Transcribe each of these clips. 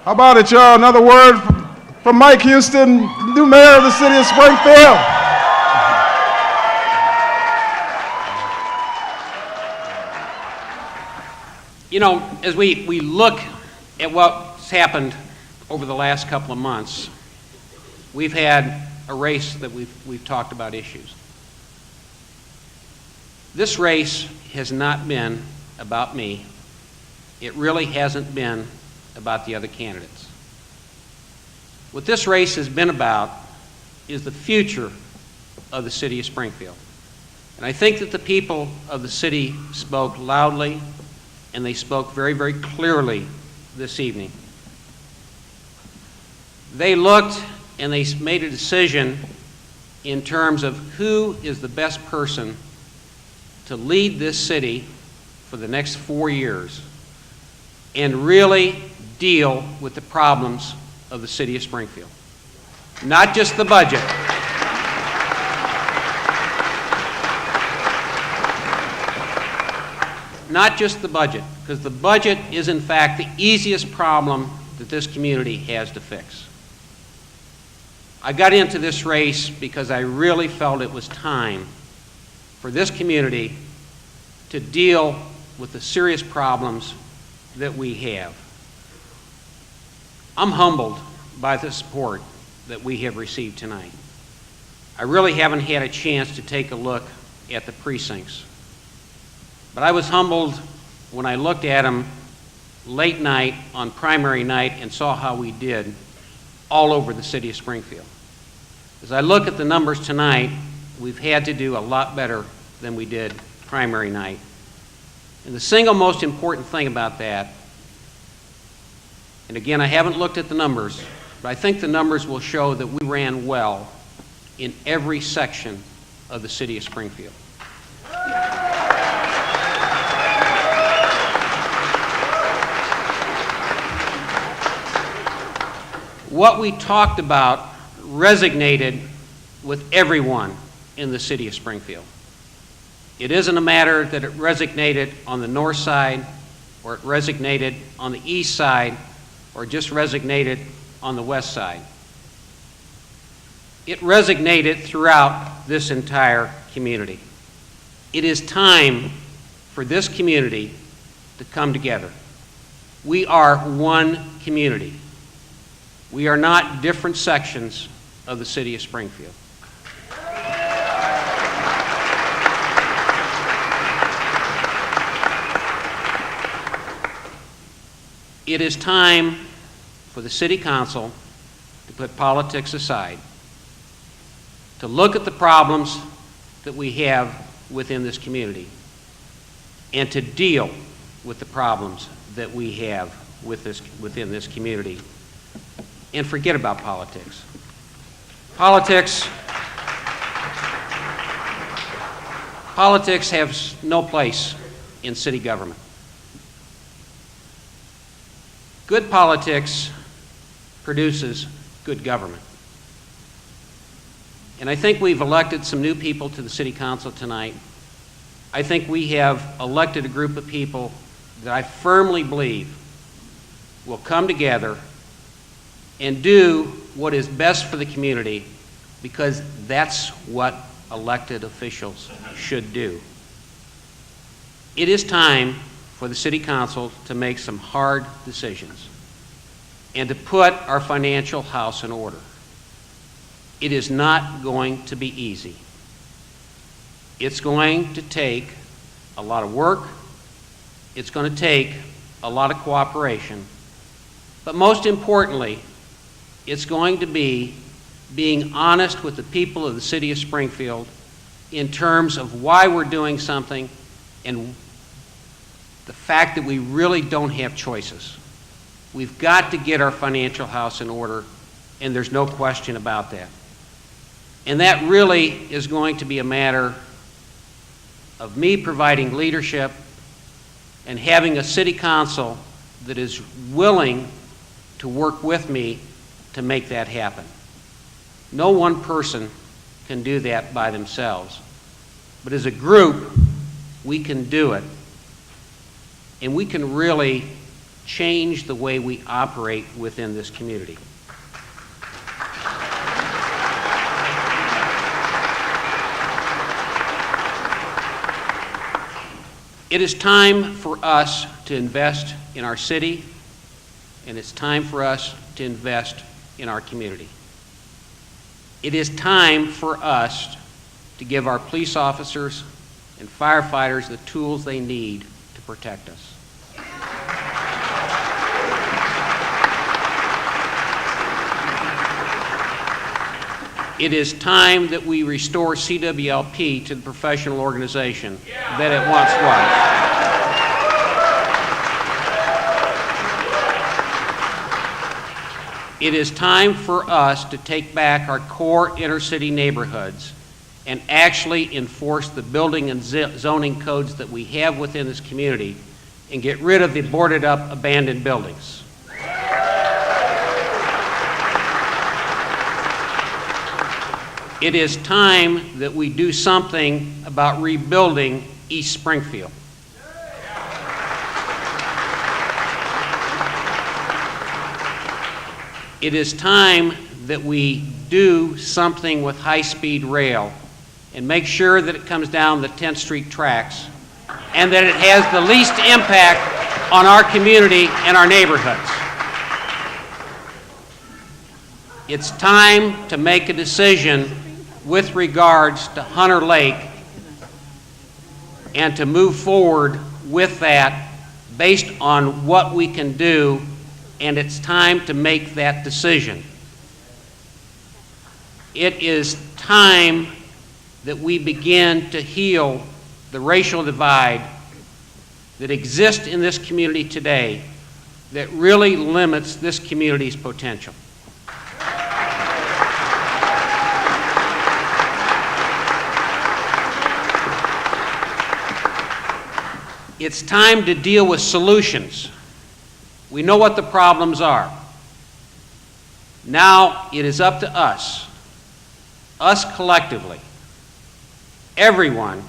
How about it, y'all? Another word from Mike Houston, new mayor of the city of Springfield. You know, as we look at what's happened over the last couple of months, we've had a race that we've talked about issues. This race has not been about me. It really hasn't been about the other candidates. What this race has been about is the future of the city of Springfield. And I think that the people of the city spoke loudly and they spoke very, very clearly this evening. They looked and they made a decision in terms of who is the best person to lead this city for the next 4 years and really deal with the problems of the city of Springfield. Not just the budget. Not just the budget, because the budget is in fact the easiest problem that this community has to fix. I got into this race because I really felt it was time for this community to deal with the serious problems that we have. I'm humbled by the support that we have received tonight. I really haven't had a chance to take a look at the precincts, but I was humbled when I looked at them late night on primary night and saw how we did all over the city of Springfield. As I look at the numbers tonight, we've had to do a lot better than we did primary night. And the single most important thing about that, and again, I haven't looked at the numbers, but I think the numbers will show that we ran well in every section of the city of Springfield. What we talked about resonated with everyone in the city of Springfield. It isn't a matter that it resonated on the north side, or it resonated on the east side, or just resonated on the west side. It resonated throughout this entire community. It is time for this community to come together. We are one community. We are not different sections of the city of Springfield. It is time for the City Council to put politics aside, to look at the problems that we have within this community, and to deal with the problems that we have within this community, and forget about politics. Politics has no place in city government. Good politics produces good government. And I think we've elected some new people to the City Council tonight. I think we have elected a group of people that I firmly believe will come together and do what is best for the community, because that's what elected officials should do. It is time for the City Council to make some hard decisions and to put our financial house in order. It is not going to be easy. It's going to take a lot of work. It's going to take a lot of cooperation. But most importantly, it's going to be being honest with the people of the city of Springfield in terms of why we're doing something and the fact that we really don't have choices. We've got to get our financial house in order, and there's no question about that. And that really is going to be a matter of me providing leadership and having a city council that is willing to work with me to make that happen. No one person can do that by themselves, but as a group, we can do it. And we can really change the way we operate within this community. It is time for us to invest in our city, and it's time for us to invest in our community. It is time for us to give our police officers and firefighters the tools they need to protect us. It is time that we restore CWLP to the professional organization that it once was. It is time for us to take back our core inner-city neighborhoods and actually enforce the building and zoning codes that we have within this community and get rid of the boarded-up, abandoned buildings. It is time that we do something about rebuilding East Springfield. It is time that we do something with high-speed rail and make sure that it comes down the 10th Street tracks and that it has the least impact on our community and our neighborhoods. It's time to make a decision with regards to Hunter Lake and to move forward with that based on what we can do, and it's time to make that decision. It is time that we begin to heal the racial divide that exists in this community today that really limits this community's potential. It's time to deal with solutions. We know what the problems are. Now it is up to us collectively, everyone,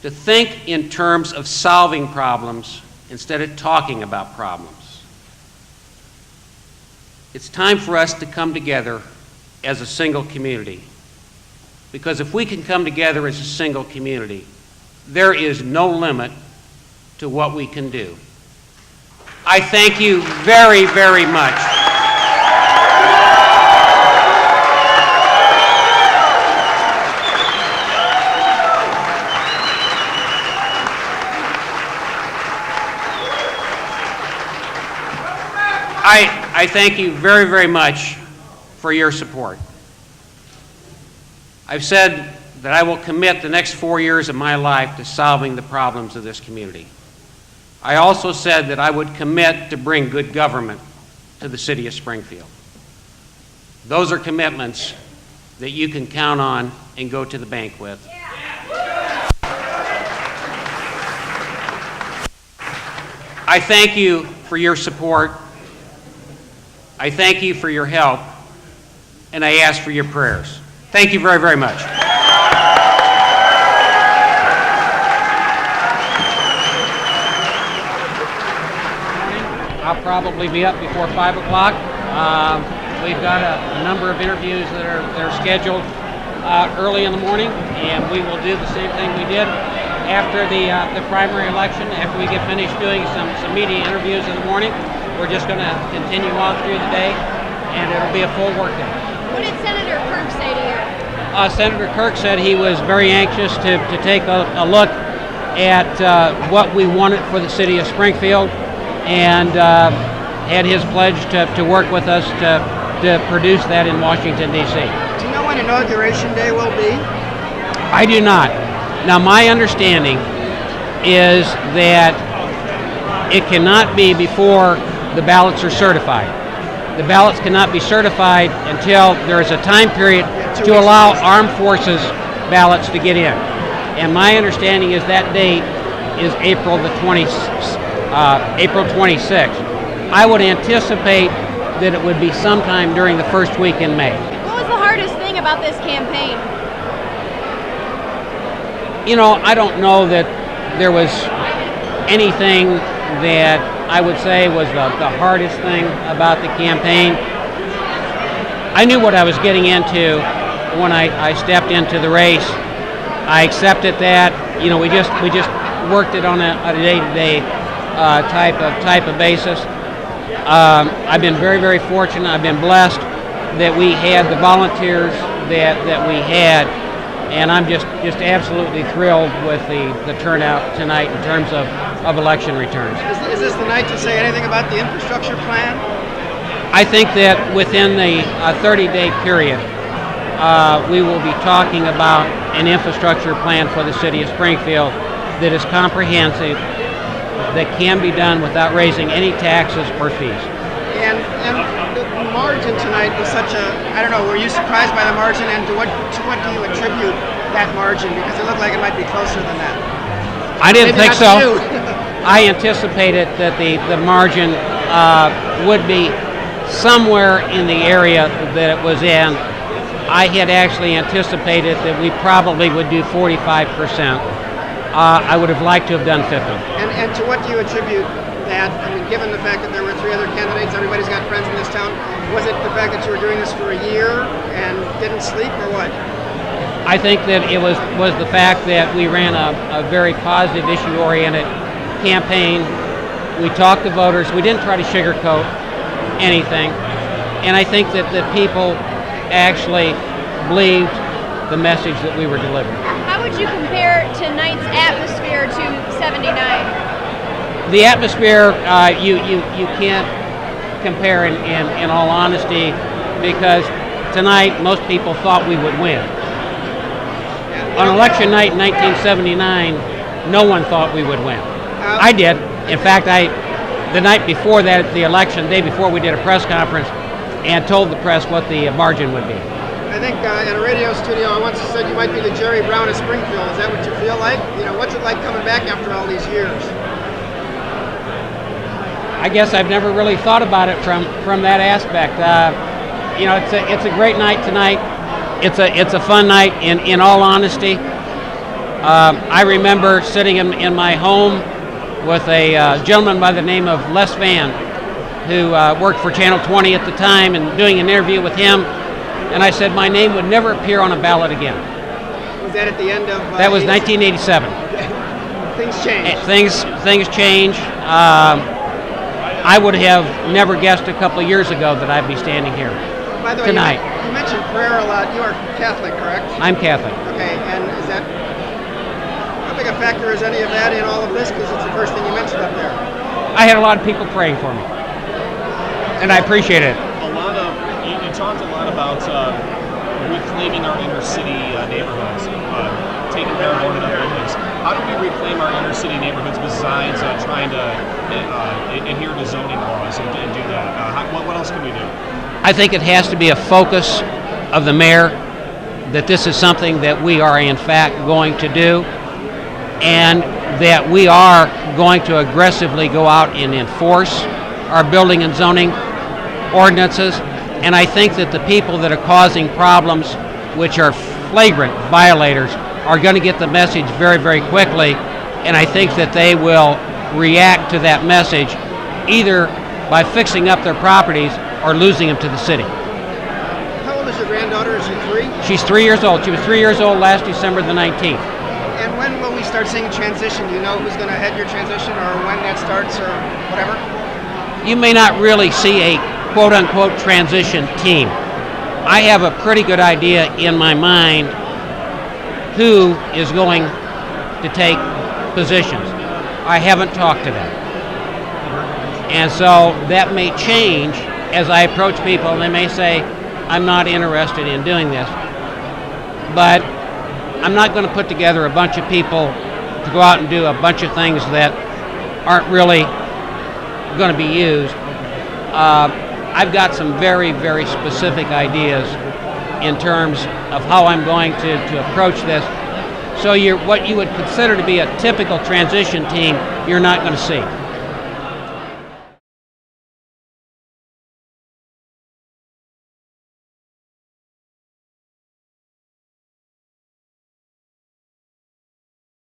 to think in terms of solving problems instead of talking about problems. It's time for us to come together as a single community, because if we can come together as a single community, there is no limit to what we can do. I thank you very, very much. I thank you very, very much for your support. I've said that I will commit the next 4 years of my life to solving the problems of this community. I also said that I would commit to bring good government to the city of Springfield. Those are commitments that you can count on and go to the bank with. I thank you for your support. I thank you for your help, and I ask for your prayers. Thank you very, very much. I'll probably be up before 5 o'clock. We've got a number of interviews that are scheduled early in the morning, and we will do the same thing we did after the primary election. After we get finished doing some media interviews in the morning, we're just going to continue on through the day, and it'll be a full work day. What did Senator Kirk say to you? Senator Kirk said he was very anxious to take a look at what we wanted for the city of Springfield, and had his pledge to work with us to produce that in Washington, D.C. Do you know when Inauguration Day will be? I do not. Now, my understanding is that it cannot be before the ballots are certified. The ballots cannot be certified until there is a time period to allow armed forces ballots to get in. And my understanding is that date is April 26th. I would anticipate that it would be sometime during the first week in May. What was the hardest thing about this campaign? You know, I don't know that there was anything that I would say was the hardest thing about the campaign. I knew what I was getting into when I stepped into the race. I accepted that. You know, we just worked it on a day-to-day type of basis. I've been very, very fortunate. I've been blessed that we had the volunteers that we had, and I'm just absolutely thrilled with the turnout tonight in terms of election returns. Is this the night to say anything about the infrastructure plan? I think that within the 30-day period, we will be talking about an infrastructure plan for the city of Springfield that is comprehensive, that can be done without raising any taxes or fees. And the margin tonight was such a, I don't know, were you surprised by the margin, and to what do you attribute that margin? Because it looked like it might be closer than that. I didn't Maybe think not so. to you. I anticipated that the margin would be somewhere in the area that it was in. I had actually anticipated that we probably would do 45%. I would have liked to have done 50. And to what do you attribute that? I mean, given the fact that there were 3 other candidates, everybody's got friends in this town, was it the fact that you were doing this for a year and didn't sleep, or what? I think that it was the fact that we ran a very positive, issue-oriented campaign. We talked to voters. We didn't try to sugarcoat anything. And I think that the people actually believed the message that we were delivering. How would you compare tonight's atmosphere to 79? The atmosphere, you can't compare in all honesty, because tonight most people thought we would win. On election night in 1979, no one thought we would win. I did. In fact, the night before that, the election, the day before, we did a press conference and told the press what the margin would be. I think in a radio studio, I once said you might be the Jerry Brown of Springfield. Is that what you feel like? You know, what's it like coming back after all these years? I guess I've never really thought about it from that aspect. You know, it's a great night tonight. It's a fun night. In all honesty, I remember sitting in my home with a gentleman by the name of Les Van, who worked for Channel 20 at the time, and doing an interview with him. And I said my name would never appear on a ballot again. Was that at the end of? That was 1987. Things changed. Things change. I would have never guessed a couple of years ago that I'd be standing here By the way, tonight. You mentioned prayer a lot. You are Catholic, correct? I'm Catholic. Okay, and is that how big a factor is any of that in all of this? Because it's the first thing you mentioned up there. I had a lot of people praying for me, and I appreciate it. You talked a lot about reclaiming our inner city neighborhoods, taking care of one of the buildings. How do we reclaim our inner city neighborhoods besides trying to adhere to zoning laws and do that? What else can we do? I think it has to be a focus of the mayor that this is something that we are in fact going to do, and that we are going to aggressively go out and enforce our building and zoning ordinances. And I think that the people that are causing problems, which are flagrant violators, are going to get the message very, very quickly. And I think that they will react to that message either by fixing up their properties or losing them to the city. How old is your granddaughter? Is she 3? She's 3 years old. She was 3 years old last December the 19th. And when will we start seeing transition? Do you know who's going to head your transition, or when that starts, or whatever? You may not really see a quote-unquote transition team. I have a pretty good idea in my mind who is going to take positions. I haven't talked to them. And so that may change as I approach people, and they may say, I'm not interested in doing this. But I'm not going to put together a bunch of people to go out and do a bunch of things that aren't really going to be used. I've got some very, very specific ideas in terms of how I'm going to approach this. So what you would consider to be a typical transition team, you're not going to see.